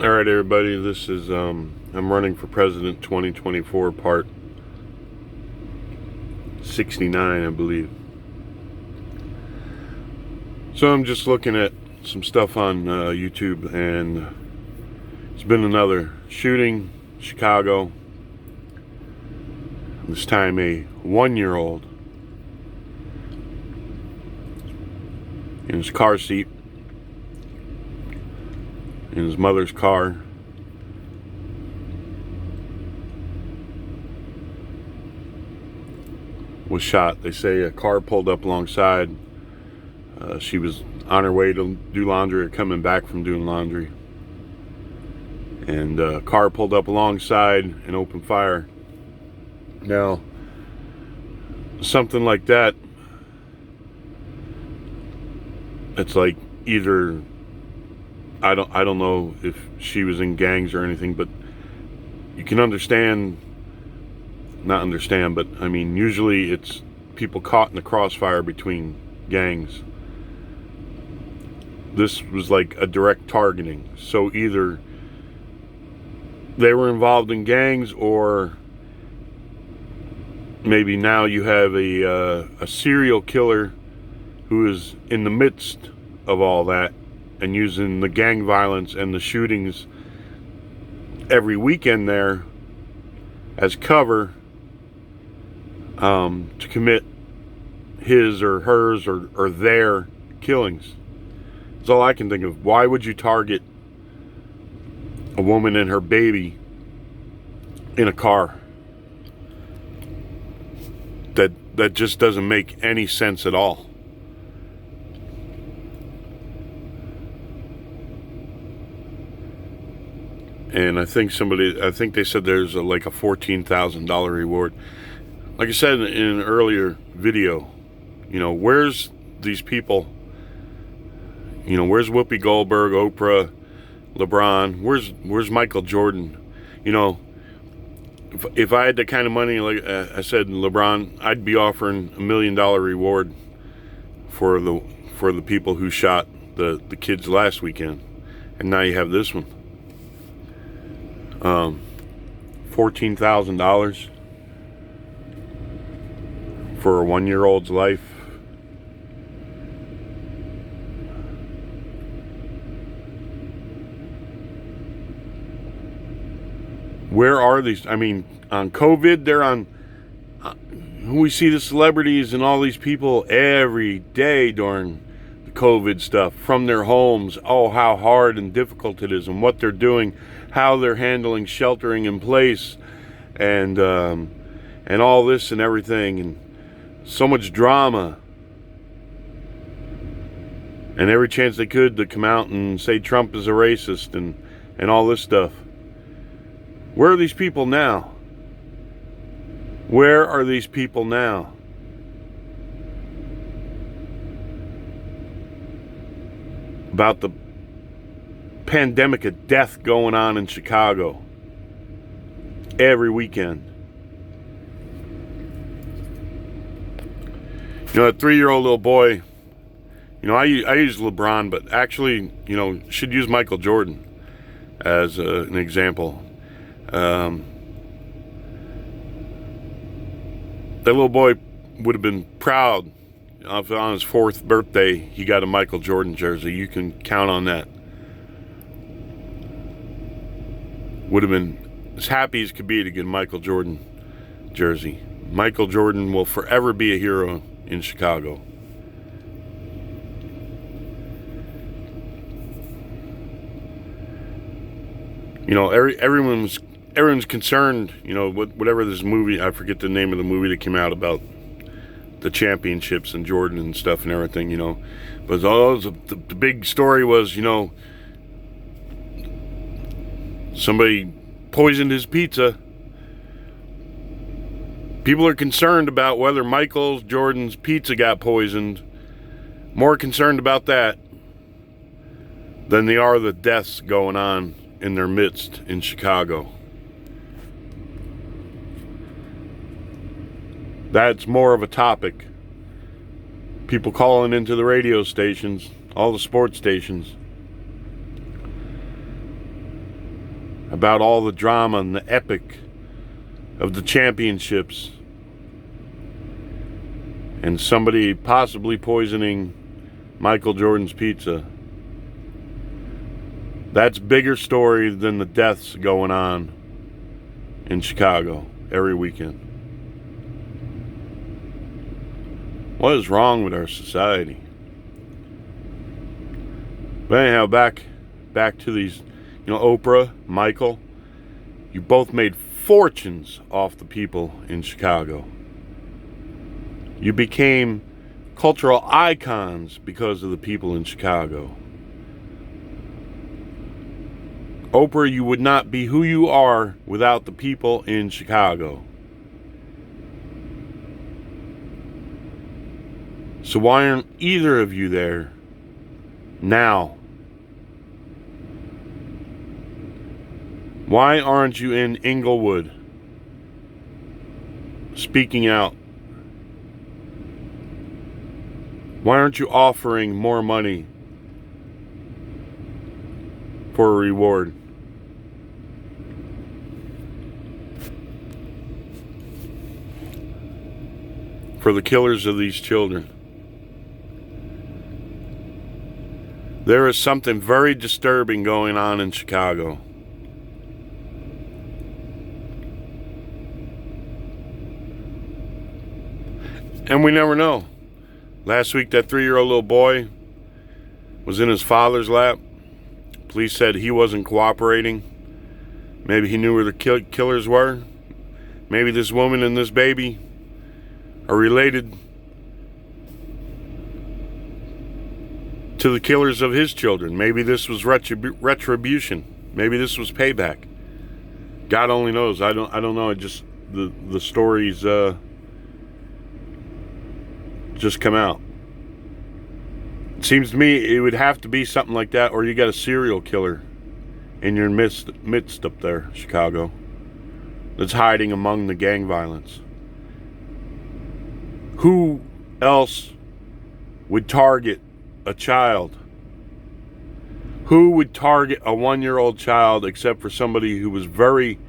All right, everybody. This is I'm running for president 2024, part 69, I believe. So I'm just looking at some stuff on YouTube, and it's been another shooting, Chicago. This time a 1-year-old in his car seat in his mother's car. Was shot. They say a car pulled up alongside. She was on her way to do laundry or coming back from doing laundry. And a car pulled up alongside and opened fire. Now, something like that, it's like either I don't know if she was in gangs or anything, but you can not understand, but I mean, usually it's people caught in the crossfire between gangs. This was like a direct targeting. So either they were involved in gangs, or maybe now you have a serial killer who is in the midst of all that and using the gang violence and the shootings every weekend there as cover to commit his or hers or their killings. That's all I can think of. Why would you target a woman and her baby in a car? That just doesn't make any sense at all. And I think they said there's like a $14,000 reward. Like I said in an earlier video, where's these people? Where's Whoopi Goldberg, Oprah, LeBron? Where's Michael Jordan? If I had the kind of money, like I said, LeBron, I'd be offering $1 million reward for the people who shot the kids last weekend. And now you have this one. $14,000 for a 1-year-old's life. Where are these? I mean, on COVID, they're on. We see the celebrities and all these people every day during the COVID stuff from their homes. Oh, how hard and difficult it is, and what they're doing, how they're handling sheltering in place, and all this and everything, and so much drama. And every chance they could to come out and say Trump is a racist and all this stuff. Where are these people now? Where are these people now? About the pandemic of death going on in Chicago every weekend. A 3-year-old little boy, I use LeBron, but actually, should use Michael Jordan as an example. That little boy would have been proud if on his 4th birthday he got a Michael Jordan jersey. You can count on that. Would have been as happy as could be to get a Michael Jordan jersey. Michael Jordan will forever be a hero in Chicago. Everyone's concerned, whatever this movie, I forget the name of the movie that came out about the championships and Jordan and stuff and everything, But the big story was, somebody poisoned his pizza. People are concerned about whether Michael Jordan's pizza got poisoned. More concerned about that than they are the deaths going on in their midst in Chicago. That's more of a topic. People calling into the radio stations, all the sports stations, about all the drama and the epic of the championships and somebody possibly poisoning Michael Jordan's pizza. That's bigger story than the deaths going on in Chicago every weekend. What is wrong with our society? But anyhow, back to these, Oprah, Michael, you both made fortunes off the people in Chicago. You became cultural icons because of the people in Chicago. Oprah, you would not be who you are without the people in Chicago. So why aren't either of you there now? Why aren't you in Inglewood speaking out? Why aren't you offering more money for a reward? For the killers of these children. There is something very disturbing going on in Chicago. And we never know. Last week, that 3-year-old little boy was in his father's lap. Police said he wasn't cooperating. Maybe he knew where the killers were. Maybe this woman and this baby are related to the killers of his children. Maybe this was retribution. Maybe this was payback. God only knows. I don't know. It just the stories just come out. It seems to me it would have to be something like that, or you got a serial killer in your midst up there, Chicago, that's hiding among the gang violence. Who else would target a child? Who would target a 1-year-old child except for somebody who was very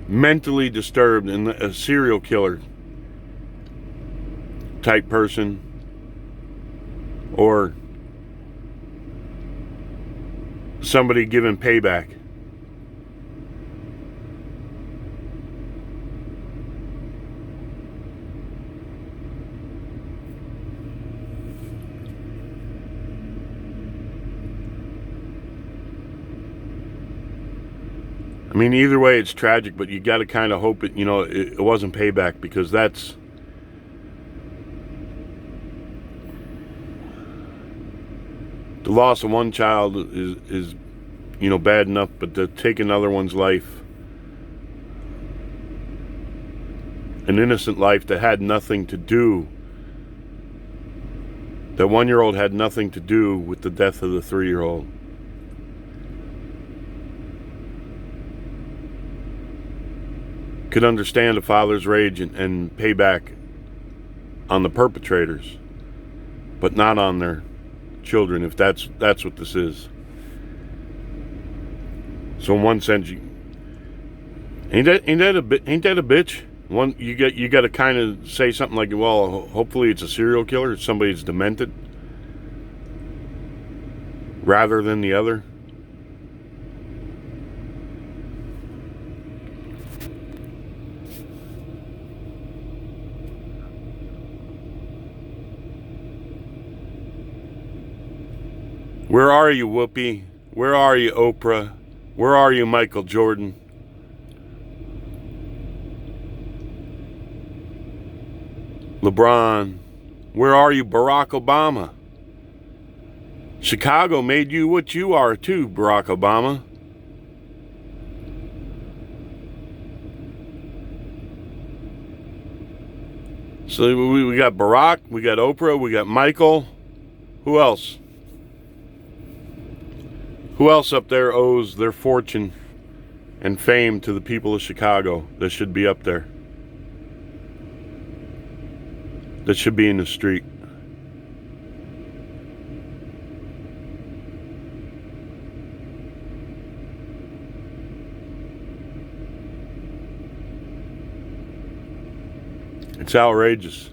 mentally disturbed and a serial killer type person, or somebody giving payback? I mean, either way, it's tragic, but you got to kind of hope it wasn't payback, because that's the loss of one child is bad enough, but to take another one's life, an innocent life that had nothing to do, that 1-year-old had nothing to do with the death of the 3-year-old. Could understand a father's rage and payback on the perpetrators, but not on their children, if that's what this is. So in one sense, ain't that a bitch? One, you got to kind of say something like, well, hopefully it's a serial killer, somebody that's demented, rather than the other. Where are you, Whoopi? Where are you, Oprah? Where are you, Michael Jordan? LeBron? Where are you, Barack Obama? Chicago made you what you are too, Barack Obama. So we got Barack, we got Oprah, we got Michael. Who else? Who else up there owes their fortune and fame to the people of Chicago that should be up there? That should be in the street? It's outrageous.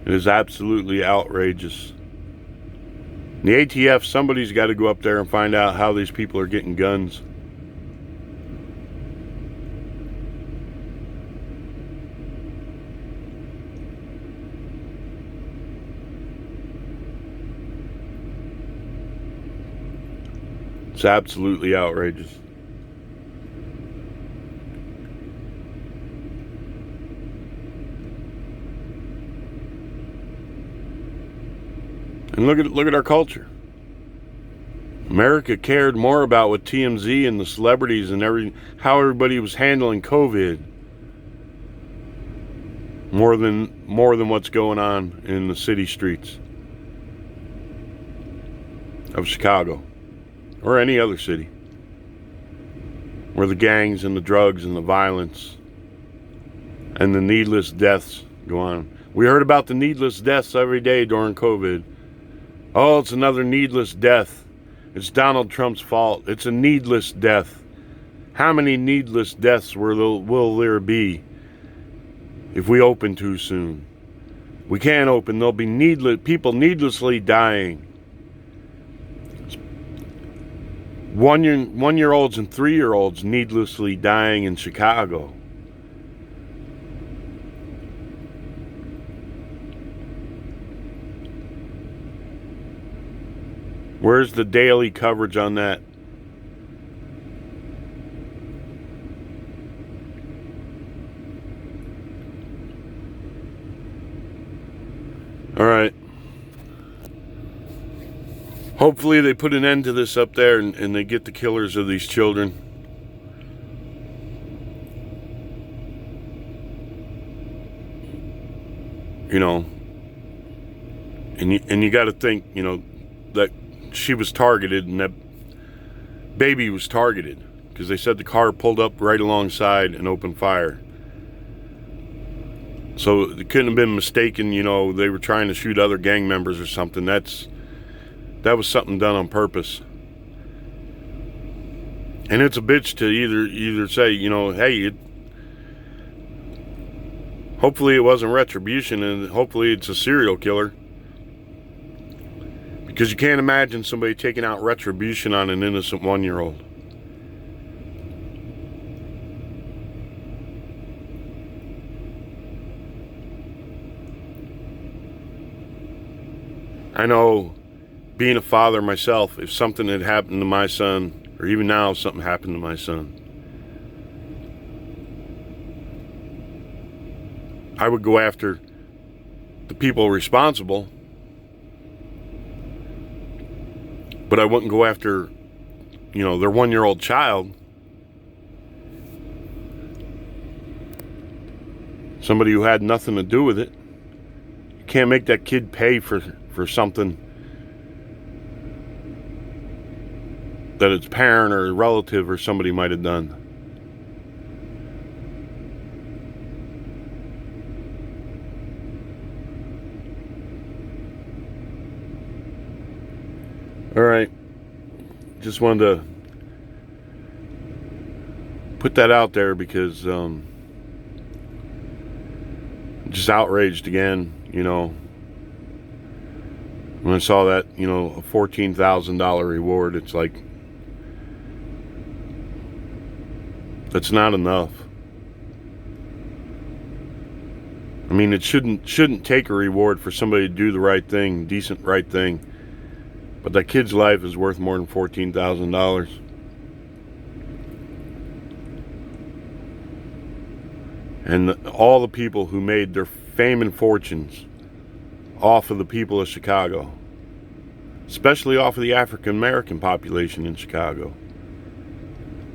It is absolutely outrageous. The ATF, somebody's got to go up there and find out how these people are getting guns. It's absolutely outrageous. And look at our culture. America cared more about what TMZ and the celebrities and how everybody was handling COVID more than what's going on in the city streets of Chicago or any other city where the gangs and the drugs and the violence and the needless deaths go on. We heard about the needless deaths every day during COVID. Oh, it's another needless death. It's Donald Trump's fault. It's a needless death. How many needless deaths will there be if we open too soon? We can't open. There'll be people needlessly dying. 1-year-olds and 3-year-olds needlessly dying in Chicago. Where's the daily coverage on that? All right. Hopefully they put an end to this up there and they get the killers of these children. You know, and you got to think, you know, that she was targeted and that baby was targeted because they said the car pulled up right alongside and opened fire. So it couldn't have been mistaken, you know, they were trying to shoot other gang members or something. That was something done on purpose. And it's a bitch to either say, you know, hey, hopefully it wasn't retribution and hopefully it's a serial killer. Because you can't imagine somebody taking out retribution on an innocent 1-year-old. I know, being a father myself, if something had happened to my son, or even now if something happened to my son, I would go after the people responsible. But I wouldn't go after, you know, their 1-year-old child. Somebody who had nothing to do with it. You can't make that kid pay for something that its parent or relative or somebody might have done. All right, just wanted to put that out there because just outraged again, you know, when I saw that, you know, a $14,000 reward. It's like, that's not enough. I mean, it shouldn't take a reward for somebody to do the right thing, decent right thing. But that kid's life is worth more than $14,000. And all the people who made their fame and fortunes off of the people of Chicago, especially off of the African American population in Chicago,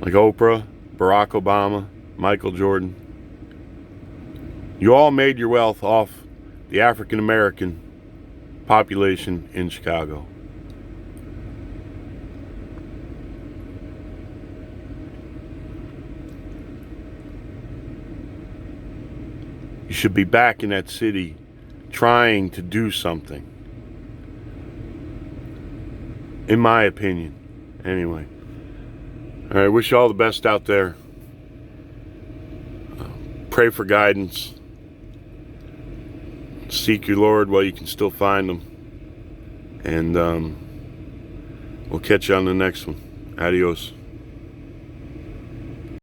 like Oprah, Barack Obama, Michael Jordan, you all made your wealth off the African American population in Chicago. You should be back in that city trying to do something. In my opinion. Anyway. All right, wish you all the best out there. Pray for guidance. seek your Lord while you can still find him. And we'll catch you on the next one. Adios.